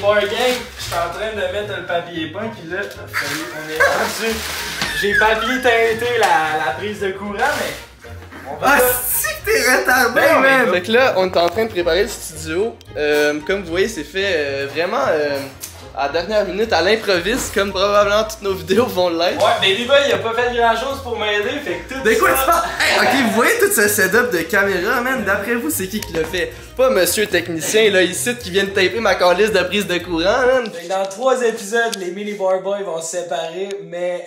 Bar Gang, je suis en train de mettre le papier peint, puis là, on est rendu. J'ai papier teinté la prise de courant, mais. Ah, si que t'es retardé, man! Fait que là, on est en train de préparer le studio. Comme vous voyez, c'est fait vraiment à la dernière minute, à l'improviste, comme probablement toutes nos vidéos vont l'être. Ouais, mais Baby Boy, il a pas fait grand chose pour m'aider, fait que tout de quoi ça... tu parles? Hey, ok, vous voyez tout ce setup de caméra, man? D'après vous, c'est qui l'a fait? Pas monsieur technicien, là, ici, qui vient de taper ma calice de prise de courant, man. Fait que dans 3 épisodes, les Mini Bar Boys vont se séparer, mais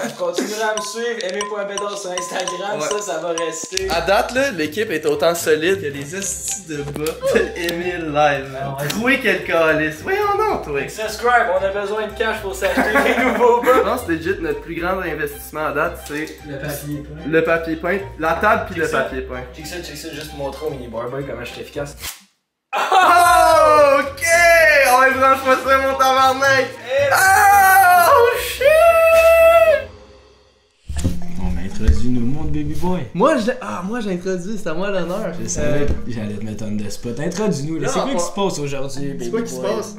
vous continuerez à me suivre, aimez.bedor sur Instagram, ouais. ça va rester. À date, là, l'équipe est autant solide qu'il y a des hosties de bas Emile live, man. Trouver quel calice. Voyons donc, toi. Subscribe, on a besoin de cash pour s'acheter des nouveaux bas. Je pense que legit notre plus grand investissement à date, c'est le papier peint. Le papier peint, la table puis le papier peint. Check ça, juste pour montrer aux Mini Bar Boys comment je suis efficace. Oh, ok! On est franchement ça, mon tabarnak! Oh, shit! On m'a introduit nous, mon Baby Boy. Moi, j'ai introduit, c'est à moi l'honneur. Je savais que j'allais te mettre on the spot. Introduis-nous, là. C'est quoi qui se passe aujourd'hui, Baby Boy? C'est quoi qui se passe?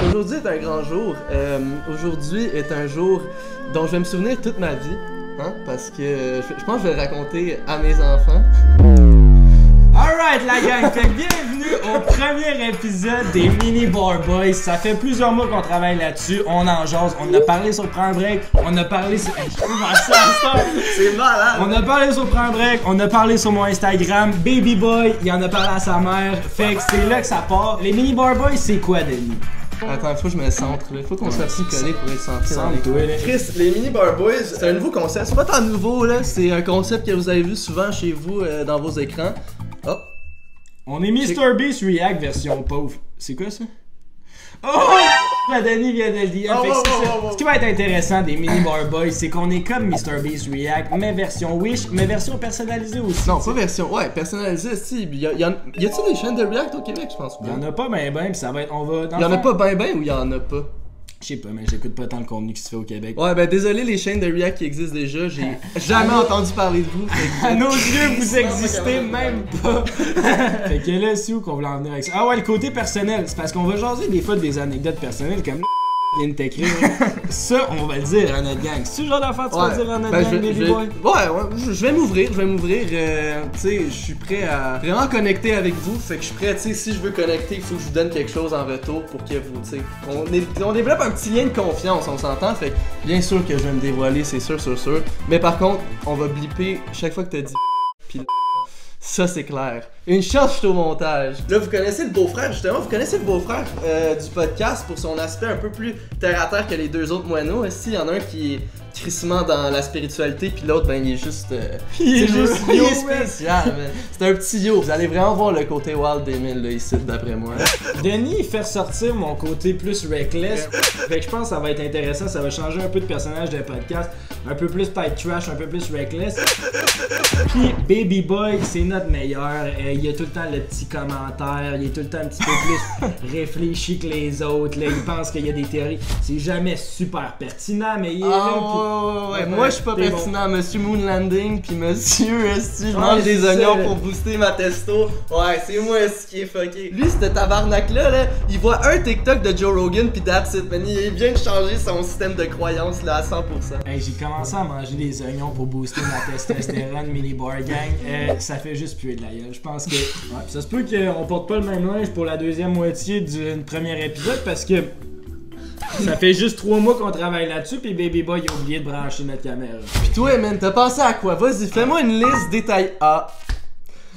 Aujourd'hui est un grand jour. Aujourd'hui est un jour dont je vais me souvenir toute ma vie. Hein? Parce que je pense que je vais le raconter à mes enfants. Alright la gang, fait que bienvenue au premier épisode des Mini Bar Boys. Ça fait plusieurs mois qu'on travaille là-dessus, on en jase, on a parlé sur Prends Break, on a parlé sur... C'est malade! On a parlé sur Prends Break, on a parlé sur mon Instagram, Baby Boy, il en a parlé à sa mère, fait que c'est là que ça part. Les Mini Bar Boys, c'est quoi, Denis? Attends, faut que je me centre là. Faut qu'on soit assis collé pour être sentir dans les couilles. Chris, les Mini Bar Boys, c'est un nouveau concept. C'est pas tant nouveau là, c'est un concept que vous avez vu souvent chez vous dans vos écrans. Oh! On est Mr. Beast React version pauvre. C'est quoi ça? Oh! La Denis vient de le dire. Ce qui va être intéressant des Mini Bar Boys, c'est qu'on est comme Mr. Beast React, mais version Wish, mais version personnalisée aussi. Non, pas version, ouais, personnalisée, si. Y a-t-il des chaînes de React au Québec, je pense? Il y en a pas ben, pis ça va être, on va... Il y en a pas ben ou il y en a pas? Je sais pas, mais j'écoute pas tant le contenu qui se fait au Québec. Ouais, ben désolé les chaînes de React qui existent déjà, j'ai jamais entendu parler de vous. À nos yeux, vous existez même pas. Fait que là, c'est où qu'on voulait en venir avec ça? Ah ouais, le côté personnel, c'est parce qu'on va jaser des fois des anecdotes personnelles comme vient de t'écrire. Ça, on va le dire à notre gang. C'est-tu le genre d'affaire que tu vas dire à notre gang, Baby Boy? Ouais, je vais m'ouvrir, tu sais, je suis prêt à vraiment connecter avec vous, fait que je suis prêt, tu sais, si je veux connecter, il faut que je vous donne quelque chose en retour pour que vous, tu sais, on développe un petit lien de confiance, on s'entend, fait que bien sûr que je vais me dévoiler, c'est sûr, mais par contre, on va blipper chaque fois que t'as dit pis ça c'est clair. Une chance, je suis au montage. Là, vous connaissez le beau-frère, justement, vous connaissez le beau-frère du podcast pour son aspect un peu plus terre-à-terre que les deux autres moineaux. Ici, il y en a un qui est crissement dans la spiritualité, puis l'autre, ben, il est juste... il est spécial, man. C'est un petit yo. Vous allez vraiment voir le côté wild d'Emile, là, ici, d'après moi. Denis, fait ressortir mon côté plus reckless. Fait que je pense que ça va être intéressant, ça va changer un peu de personnage de podcast. Un peu plus type trash, un peu plus reckless. Puis Baby Boy, c'est notre meilleur. Il y a tout le temps le petit commentaire, il est tout le temps un petit peu plus réfléchi que les autres. Là. Il pense qu'il y a des théories. C'est jamais super pertinent, mais il est là. Ouais. Moi, je suis pas pertinent. Bon. Monsieur Moon Landing, puis monsieur, je mange des oignons pour booster ma testo. Ouais, c'est moi ce qui est fucké. Lui, ce tabarnak-là, là, il voit un TikTok de Joe Rogan, puis that's it, man. Il vient de changer son système de croyance là, à 100%. Hey, j'ai commencé à manger des oignons pour booster ma testostérone, Mini Bar Gang. Ça fait juste puer de la gueule. Je pense que ça se peut qu'on porte pas le même linge pour la deuxième moitié du premier épisode parce que ça fait juste 3 mois qu'on travaille là-dessus pis Baby Boy il a oublié de brancher notre caméra. Pis toi, man, t'as pensé à quoi? Vas-y, fais-moi une liste détail A.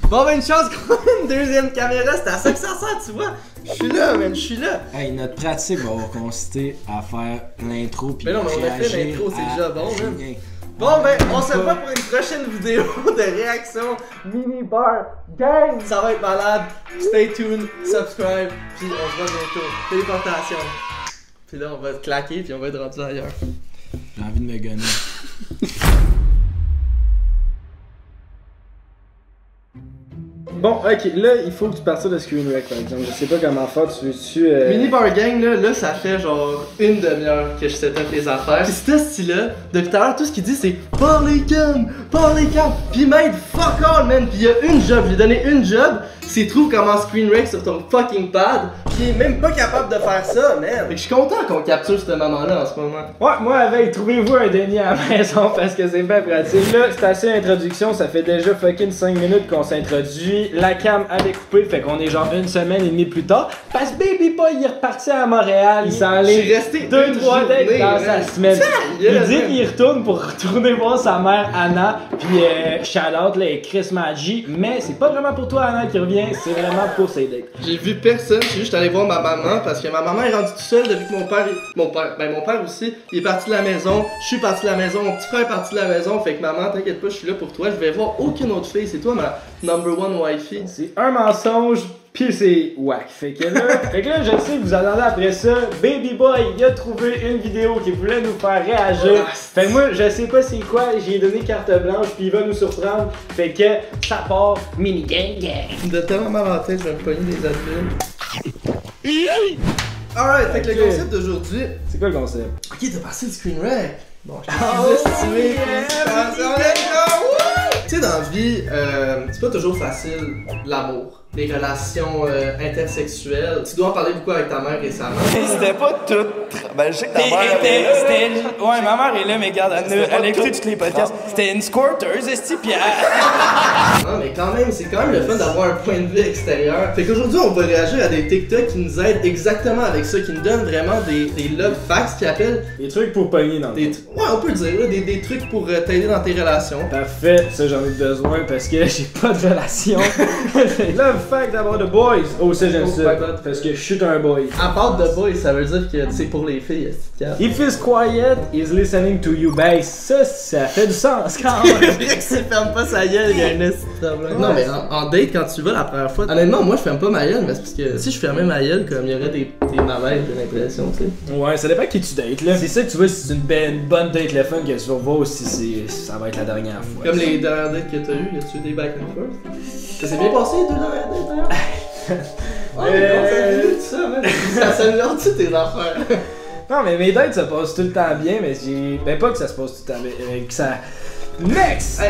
Bon, ben, une chance qu'on a une deuxième caméra, c'est à ça que ça sert, tu vois. Je suis là, man, je suis là. Hey, notre pratique va consister à faire l'intro pis mais non, mais on a fait l'intro, c'est déjà bon, man. Bon, ben, on se voit pour une prochaine vidéo de réaction Mini Bar Gang. Ça va être malade. Stay tuned, subscribe, puis on se voit bientôt. Téléportation. Puis là, on va claquer, puis on va être rendu ailleurs. J'ai envie de me gonner. Bon, ok, là, il faut que tu partes de Screen Rec, par exemple. Je sais pas comment faire, tu veux-tu... Mini Bar Gang, là, ça fait genre une demi-heure que je setup les affaires. Pis ce style-là, depuis tout à l'heure, tout ce qu'il dit, c'est parlez calme, pis il m'aide fuck all, man. Pis il y a une job, je lui ai donné une job, s'il trouve comment screen rec sur ton fucking pad, pis il est même pas capable de faire ça, man. Fait que je suis content qu'on capture cette maman-là en ce moment. Ouais, moi avec, trouvez-vous un Denis à la maison parce que c'est bien pratique. Là, c'est assez l'introduction, ça fait déjà fucking 5 minutes qu'on s'introduit. La cam avait coupé, fait qu'on est genre une semaine et demie plus tard. Parce que Baby Boy il est reparti à Montréal, il s'en allait 2-3 dates dans sa semaine. Il dit qu'il retourne pour retourner voir sa mère Anna, puis shout-out là, Chris Maggi, mais c'est pas vraiment pour toi Anna qui revient, c'est vraiment pour ses dates. J'ai vu personne, je suis juste allé voir ma maman parce que ma maman est rendue toute seule depuis que mon père aussi, il est parti de la maison, je suis parti de la maison, mon petit frère est parti de la maison, fait que maman, t'inquiète pas, je suis là pour toi, je vais voir aucune autre fille, c'est toi ma number one wifey. C'est un mensonge, pis c'est whack. Fait que là, je sais que vous attendez après ça. Baby Boy, il a trouvé une vidéo qui voulait nous faire réagir. Fait que moi, je sais pas c'est quoi, j'ai donné carte blanche, puis il va nous surprendre. Fait que ça part mini gang gang. De tellement mal en tête, je vais me pogner des adultes. Alright, fait que le concept d'aujourd'hui. C'est quoi le concept? Ok, t'as passé le screen rec. Bon, je t'ai estimé. Tu sais, dans la vie, c'est pas toujours facile l'amour. Les relations intersexuelles. Tu dois en parler beaucoup avec ta mère récemment. C'était pas tout. Ben, je sais que ta mère était là. Ouais, ma mère est là, mais regarde, elle a écouté tous les podcasts. C'était une squirteuse, esti, pis Non, mais quand même, c'est quand même le fun d'avoir un point de vue extérieur. Fait qu'aujourd'hui, on va réagir à des TikTok qui nous aident exactement avec ça, qui nous donnent vraiment des love facts qui appellent. Des trucs pour pogner dans le Ouais, on peut le dire, là, des trucs pour t'aider dans tes relations. Parfait, ça j'en ai besoin parce que j'ai pas de relation. Love fact d'avoir de boys. Oh, ça j'aime ça. Parce que je suis un boy. À part de boys, ça veut dire que c'est pour les filles, est-ce que If he's quiet, he's listening to you, bass. Ça fait du sens quand même. C'est vrai que s'il ferme pas sa gueule, il y a un esti de problème. Non, mais en date, quand tu vas la première fois, honnêtement, moi je ferme pas ma gueule, mais c'est parce que si je fermais ma gueule, comme il y aurait des malaises, j'ai l'impression, tu sais. Ouais, ça dépend qui tu dates là. C'est ça que tu vois si c'est une bonne date le fun que tu vas voir ou si ça va être la dernière fois. Comme les dernières dates que t'as eues, y a-tu eu des back and forth? Ça s'est bien passé les 2 dernières dates d'ailleurs? Ouais, ça ça, man. Ça s'améliore-tu tes affaires? Non, mais mes dates ça passe tout le temps bien, mais j'ai. Ben, pas que ça se passe tout le temps bien, que ça. Next!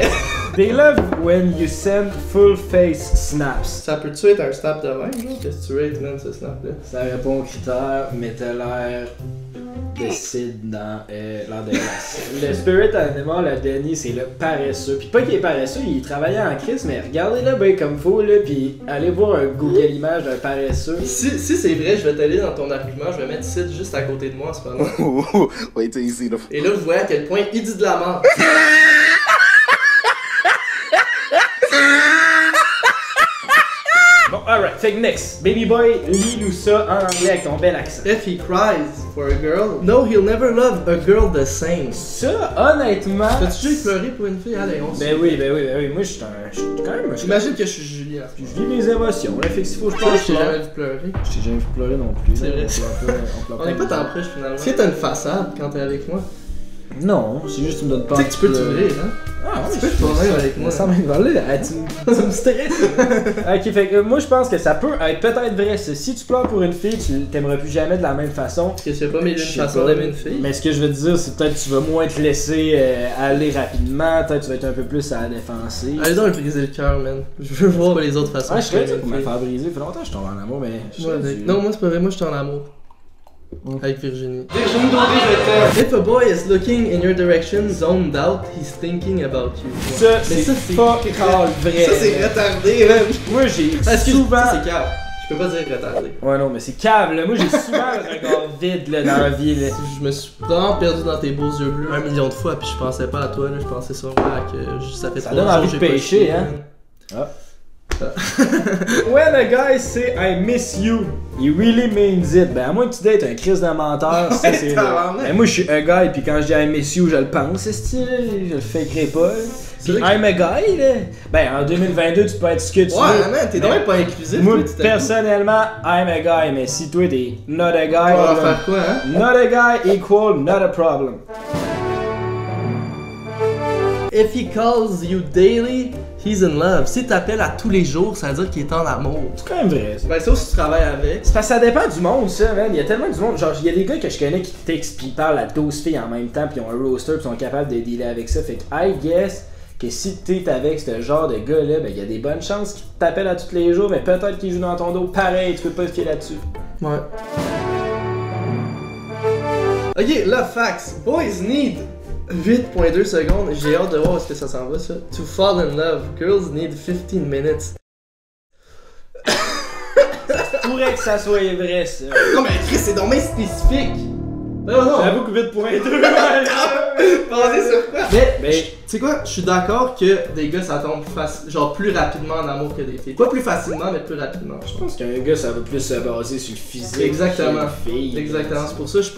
They love when you send full face snaps. Ça peut-tu être un snap de même, genre? Qu'est-ce que tu rates, man, ce snap-là? Ça répond aux critères, mais t'as l'air décide dans l'air de glace. Le spirit animal, le Denis, c'est le paresseux. Pis pas qu'il est paresseux, il travaillait en crise, mais regardez-le ben comme faut, là, pis allez voir un Google image d'un paresseux. Si c'est vrai, je vais t'aider dans ton argument, je vais mettre Sid juste à côté de moi en ce moment. Wait till you see the. Et là, vous voyez à quel point il dit de la merde. Bon, alright, fait que next. Baby boy, lis-nous ça en anglais avec ton bel accent. If he cries for a girl, no, he'll never love a girl the same. Ça, honnêtement. T'as-tu déjà pleuré pour une fille? Allez, on se. Ben oui. Moi, je suis quand même. J'imagine que je suis Julien. Je vis mes émotions, là, fait que s'il faut que je Je pense t'ai jamais vu pleurer. Je t'ai jamais vu pleurer non plus. C'est vrai. On On est pas tant proches finalement. Est-ce que t'as une façade quand t'es avec moi? Non, c'est juste que tu me donnes pas. Tu sais que tu peux t'ouvrir, hein? Ah, tu peux te tourner avec moi. Ça m'aide là, tu me stresses. Ok, fait que moi je pense que ça peut être peut-être vrai. Si tu pleures pour une fille, tu t'aimeras plus jamais de la même façon. Parce que tu sais pas mille une façon d'aimer une fille. Mais ce que je veux te dire, c'est peut-être que tu vas moins te laisser aller rapidement. Peut-être que tu vas être un peu plus à la défensive. Allez donc briser le cœur, man. Je veux voir les autres façons. Ouais, je serais pour me faire briser. Ça fait longtemps que je tombe en amour, mais. Non, moi c'est pas vrai, moi je suis en amour. Avec Virginie. Virginie Daudé, je t'aime. If a boy is looking in your direction, zoned out, he's thinking about you. Ça, c'est pas vrai. Ça, c'est retardé, man. Moi, j'ai souvent. souvent. C'est cave. Je peux pas dire retardé. Ouais, non, mais c'est cave, là. Moi, j'ai souvent le regard vide, là, dans la vie, là. Je me suis vraiment perdu dans tes beaux yeux bleus 1 million de fois, puis je pensais pas à toi, là. Je pensais sûrement que ça fait 3 Ça donne envie de pêcher, hein. Ah. When a guy say I miss you, he really means it. Ben à moins que tu dates un Chris de menteur, ça c'est vrai. Ben moi je suis un guy puis quand je dis I miss you, je le pense, c'est style, je le fakerai pas. Puis I'm a guy là. Ben en 2022 tu peux être ce que tu veux. Ouais man, t'es donc pas inclusif. Moi personnellement I'm a guy, mais si toi t'es not a guy, on va faire quoi hein? Not a guy equal not a problem. If he calls you daily, he's in love. Si t'appelles à tous les jours, ça veut dire qu'il est en amour. C'est quand même vrai ça. Ben ça aussi tu travailles avec. C'est parce que ça dépend du monde ça, man. Il y a tellement du monde. Genre, il y a des gars que je connais qui textent pis ils parlent à 12 filles en même temps pis ils ont un roster pis sont capables de dealer avec ça. Fait que I guess que si t'es avec ce genre de gars-là, ben il y a des bonnes chances qu'il t'appelle à tous les jours, mais peut-être qu'il joue dans ton dos pareil, tu peux pas te fier là-dessus. Ouais. Ok, là, facts. Boys need 8.2 secondes. J'ai hâte de voir où est-ce que ça s'en va, ça. To fall in love. Girls need 15 minutes. Pourrait que ça soit vrai, ça. Non, mais Chris, c'est dommage spécifique. Non. J'avoue que 8.2. Basé sur quoi? Mais tu tu sais quoi? Je suis d'accord que des gars ça tombe genre plus rapidement en amour que des filles. Pas plus facilement, mais plus rapidement. Je pense qu'un gars, ça va plus se baser sur le physique. Exactement. Fille. Exactement. C'est pour ça, je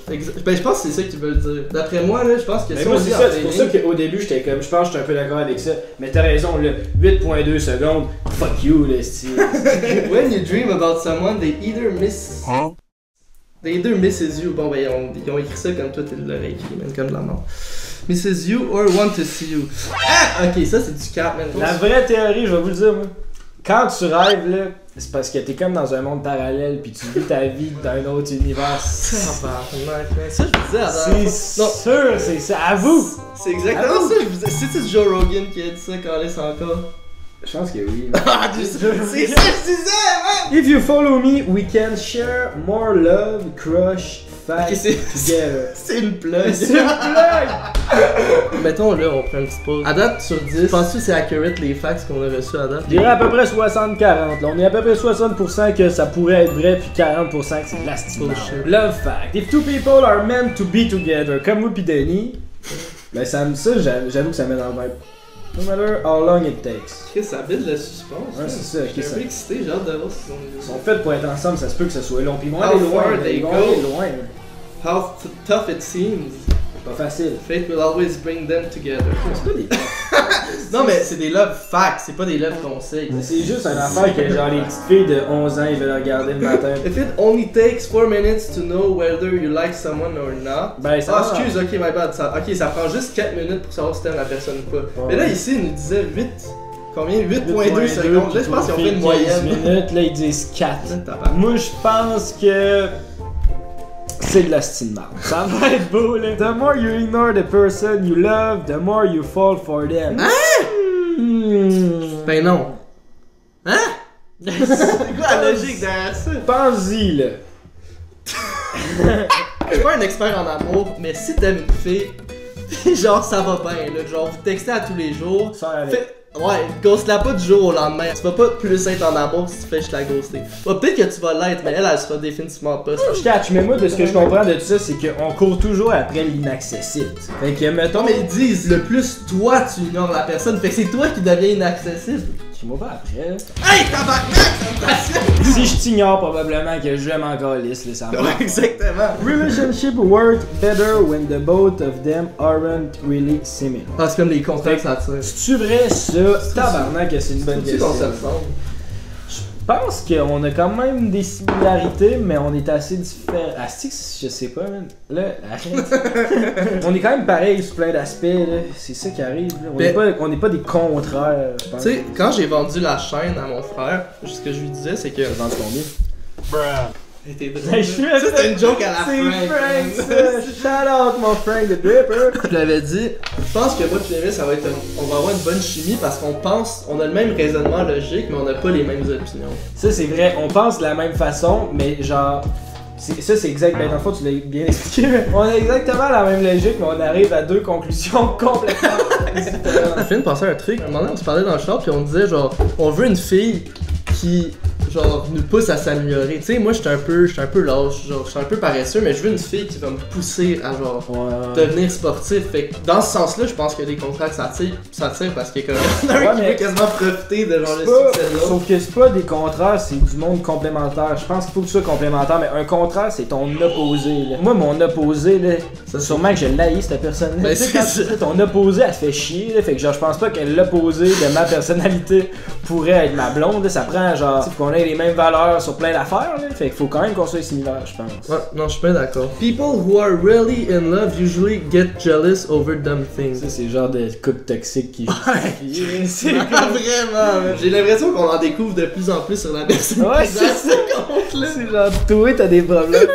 pense que c'est ça que tu veux dire. D'après moi, là, je pense que si on dit c'est pour ça qu'au début, j'étais comme, je pense que j'étais un peu d'accord avec ça. Mais t'as raison, là, 8.2 secondes, fuck you, là, style. When you dream about someone, they either miss. They either misses you. Bon, ben, ils ont écrit ça comme toi, tu l'aurais écrit, même comme de la mort. Misses you or want to see you. Ah! Ok, ça c'est du cap, man. La vraie théorie, je vais vous le dire, moi. Quand tu rêves, là, c'est parce que t'es comme dans un monde parallèle, puis tu vis ta vie d'un autre univers. Ça, je vous disais avant. C'est sûr, c'est ça. À vous! C'est exactement ça, je vous disais. C'est Joe Rogan qui a dit ça quand il est encore. Je pense que oui. Ah, c'est ça que je disais, man! If you follow me, we can share more love, crush, fight okay, together. C'est une plug. C'est une plug! Mettons là, on prend une petite pause. À date, sur 10, penses-tu que c'est accurate les facts qu'on a reçus à date? Je dirais à peu près 60-40. Là, on est à peu près 60% que ça pourrait être vrai, puis 40% que c'est de la style. Love fact. If two people are meant to be together, comme moi pis Denis, ben ça j'avoue que ça met dans le vibe. No matter how long it takes. Chris, ça bide le suspense. Ouais, c'est ça. Je suis un peu excité, j'ai hâte de voir ce qu'ils vont dire. Ils sont faits pour être ensemble, ça se peut que ça soit long. Puis ils vont aller loin. Ils vont aller loin. How tough it seems. Pas facile. Fate will always bring them together. C'est pas des non, mais c'est des love facts, c'est pas des love conseils. C'est juste une affaire que genre les petites filles de 11 ans ils veulent regarder le matin. If it only takes 4 minutes to know whether you like someone or not. Ben ça. Ah, excuse, ok, my bad. Ok, ça prend juste 4 minutes pour savoir si t'aimes la personne ou pas. Ouais. Mais là, ici, ils nous disaient 8. Combien? 8.2 secondes. Là, je pense qu'ils ont fait une moyenne. Minutes, là, ils disent 4. Moi, je pense que. C'est de la style marde. Ça va être beau, là. The more you ignore the person you love, the more you fall for them. Ben non. Hein? C'est quoi la logique derrière ça? Pense-y, là. Je suis pas un expert en amour, mais si t'aimes une fille, genre ça va bien, là. Genre vous textez à tous les jours. Ouais, ghost-la pas du jour au lendemain. Tu vas pas plus être en amour si tu fais juste la ghoster. Ouais, peut-être que tu vas l'être, mais elle sera définitivement pas. Je catch, mais moi, de ce que je comprends de tout ça, c'est qu'on court toujours après l'inaccessible. Fait que, mettons. Non, mais ils disent, le plus toi tu ignores la personne, fait que c'est toi qui deviens inaccessible. Moi pas après. Hey, tabarnak! Si je t'ignore, probablement que je vais m'en calisse, ça va. Ouais, exactement. Relationship work better when the both of them aren't really similar. Ah, c'est comme les contrats que ça tire. C'est-tu vrai ça? Tabarnak que c'est une bonne question. Je pense qu'on a quand même des similarités, mais on est assez différents. Ah, si, je sais pas, man. Là, arrête. On est quand même pareil sur plein d'aspects, là. C'est ça qui arrive, là. On n'est pas des contraires, je pense. Tu sais, quand j'ai vendu la chaîne à mon frère, ce que je lui disais, c'est que. T'as vendu combien? Bruh. Ça, c'était une joke à la Frank. C'est Frank, ça. Shout out mon Frank the Dripper. Je l'avais dit, je pense que moi et Lévis, ça va être on va avoir une bonne chimie parce qu'on pense, on a le même raisonnement logique, mais on n'a pas les mêmes opinions. Ça, c'est vrai, on pense de la même façon, mais genre. Ça, c'est exact. Ben, dans le fond, tu l'as bien expliqué, mais on a exactement la même logique, mais on arrive à deux conclusions complètement différentes. Je viens de penser à un truc. À un moment donné, on se parlait dans le shop, puis on disait, genre, on veut une fille qui. Genre, nous pousse à s'améliorer. Tu sais, moi, j'étais un peu lâche, genre, j'étais un peu paresseux, mais je veux une fille qui va me pousser à, genre, devenir sportif. Fait que, dans ce sens-là, je pense que les contrats, ça tire parce qu'il y a comme un qui veut quasiment profiter de, genre, le succès de l'autre. Sauf que c'est pas des contrats, c'est du monde complémentaire. Je pense qu'il faut que tu sois complémentaire, mais un contrat, c'est ton opposé, là. Moi, mon opposé, là, c'est sûrement que je l'haïs, cette personne-là. Ben, tu sais, ton opposé, elle te fait chier, là. Fait que, genre, je pense pas que l'opposé de ma personnalité pourrait être ma blonde, là. Ça prend, genre, faut qu'on ait les mêmes valeurs sur plein d'affaires, là. Fait qu'il faut quand même qu'on soit similaires, je pense. Ouais, non, je suis pas d'accord. People who are really in love usually get jealous over dumb things. Ça, c'est le genre de couple toxique qui. C'est vraiment. J'ai l'impression qu'on en découvre de plus en plus sur la personne. Ouais, c'est ça. C'est genre, toi, t'as des problèmes.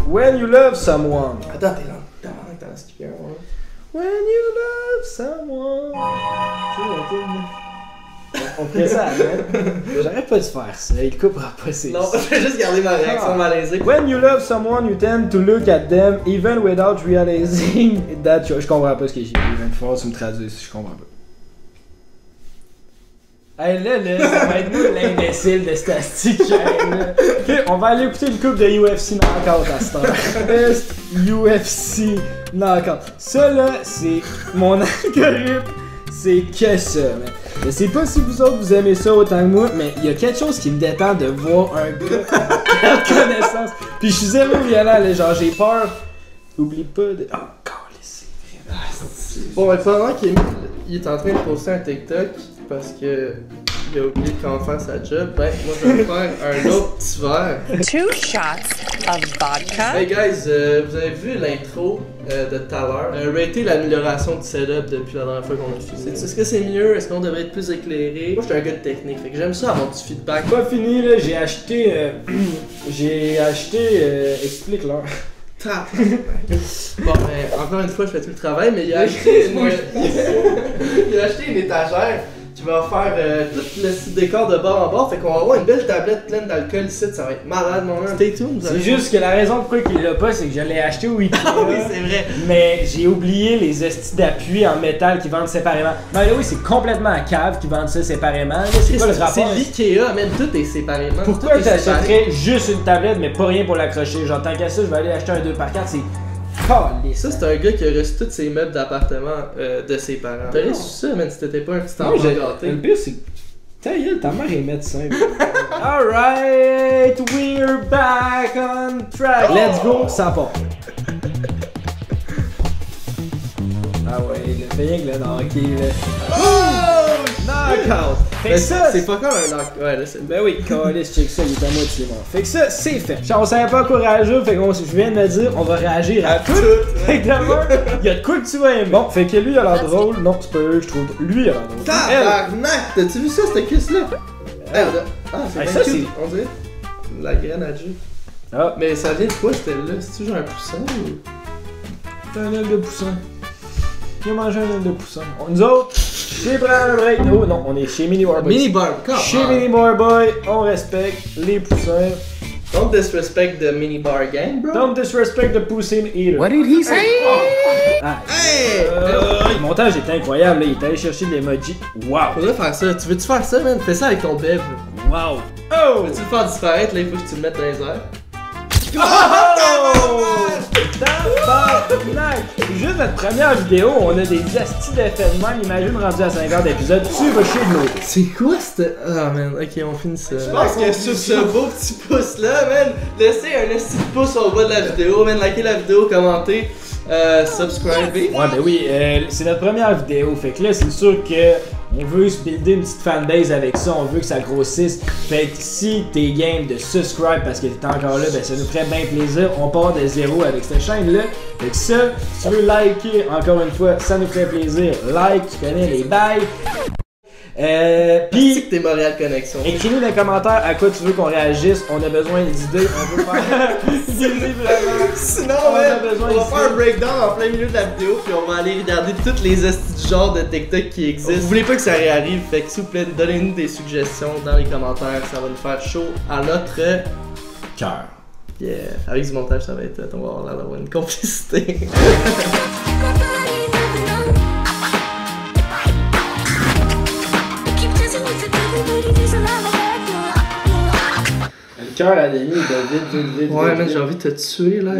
When you love someone. Attends, t'es là. T'as skippé un moment. When you love someone. Tu sais, la toune. On ferait ça à mettre. J'aurais pas dû faire ça, il coupera pas ses. Non, je vais juste garder ma réaction malaisée. When you love someone, you tend to look at them even without realizing that you... Je comprends pas ce que j'ai dit, il faut que tu me traduises, je comprends pas. Hey là, ça va être nous l'imbécile de Stastic. Ok, on va aller écouter une coupe de UFC Knockout à cette heure. Best UFC Knockout. Ça là, c'est mon algorithme, c'est que ça, man. Je sais pas si vous autres vous aimez ça autant que moi, mais il y a quelque chose qui me détend de voir un gars perdre connaissance. Puis je suis zéro violent, là, genre j'ai peur. Oublie pas de. Oh, calisse, c'est vraiment. Bon, mais pendant qu'il est en train de poster un TikTok parce que il a oublié comment faire sa job, ben moi je vais faire un autre petit verre. 2 shots of vodka. Hey guys, vous avez vu l'intro de tout à l'heure? Ratez l'amélioration du setup depuis la dernière fois qu'on l'a fait. Est-ce que c'est mieux? Est-ce qu'on devrait être plus éclairé? Moi je suis un gars de technique, fait que j'aime ça avoir du feedback. Pas fini là, j'ai acheté. Explique-leur. Bon, ben, encore une fois, je fais tout le travail, mais il a acheté une étagère qui va faire tout le petit décor de bord en bord. Fait qu'on va avoir une belle tablette pleine d'alcool ici, ça va être malade, mon homme. Stay tuned. C'est juste que la raison pourquoi il l'a pas, c'est que je l'ai acheté au Ikea. Ah oui, c'est vrai. Mais j'ai oublié les estis d'appui en métal qui vendent séparément. Mais oui, c'est complètement à cave qui vendent ça séparément. C'est pas le rapport. C'est l'Ikea, même tout est séparément. Pourquoi t'achèterais juste une tablette mais pas rien pour l'accrocher? Genre, tant qu'à ça, je vais aller acheter un 2x4, c'est. Ça, c'est un gars qui a reçu tous ses meubles d'appartement de ses parents. T'aurais su ça, man, si t'étais pas un petit enfant gâté. Le pire, c'est. Ta gueule, ta mère est médecin. Alright, we're back on track. Let's go, ça part. Ah ouais, le fait rien que le knocké, là. Oh! Knockout! Fait que ça, c'est pas comme un knockout. Ouais, là, c'est. Ben oui, Carlis, check ça, il est à moitié mort. Fait que ça, c'est fait. On savait pas quoi réagir, fait qu'on je viens de me dire, on va réagir à tout. Fait que d'abord, il y a de quoi que tu vas aimer. Bon, fait que lui, il a l'air drôle. Non, c'est pas eux, je trouve. Lui, il a l'air drôle. Tabarnak! T'as-tu vu ça, cette kiss-là? Ah, c'est ça, c'est. On dirait la graine à jus. Ah. Mais ça vient de quoi, cette aile-là? C'est-tu genre un poussin ou. C'est un aile de poussin. Il a mangé un aile de poussin. Nous autres, chez Brian Break. Oh non, on est chez Mini Warboy. Mini Bar, chez Mini Warboy, on respecte les poussins. Don't disrespect the Mini Bar gang, bro. Don't disrespect the poussin eater. What did he say? Hey! Le montage est incroyable, là. Il est allé chercher des emojis. Wow! Faudrait faire ça. Tu veux-tu faire ça, man? Fais ça avec ton beb. Wow! Oh! Veux-tu le faire disparaître, là? Il faut que tu le mettes dans les airs. Oh! Tabarnak! Juste notre première vidéo, on a des astis d'effets de même. Imagine rendu à 5 heures d'épisode, tu vas chier de l'eau. C'est quoi cette. Ah, man, ok, on finit ça. Je pense que sur ce beau petit pouce-là, man, laissez un petit pouce au bas de la vidéo, man, likez la vidéo, commentez, subscribez. Ouais, ben oui, c'est notre première vidéo. Fait que là, c'est sûr que. On veut se builder une petite fanbase avec ça, on veut que ça grossisse. Fait que si t'es game de subscribe parce que t'es encore là, ben ça nous ferait bien plaisir. On part de zéro avec cette chaîne-là. Fait que ça, si tu veux liker, encore une fois, ça nous ferait plaisir. Like, tu connais les bails. Pis, que t'es Montréal Connexion. Écris-nous dans les commentaires à quoi tu veux qu'on réagisse. On a besoin d'idées. On veut faire des idées vraiment. Sinon, on va faire un breakdown en plein milieu de la vidéo. Puis on va aller regarder toutes les estis du genre de TikTok qui existent. Vous voulez pas que ça réarrive. Fait que s'il vous plaît, donnez-nous des suggestions dans les commentaires. Ça va nous faire chaud à notre cœur. Yeah. Avec du montage, ça va être. On va avoir une complicité. Le cœur à Denis, il va vite. Ouais, mais j'ai envie de te tuer là.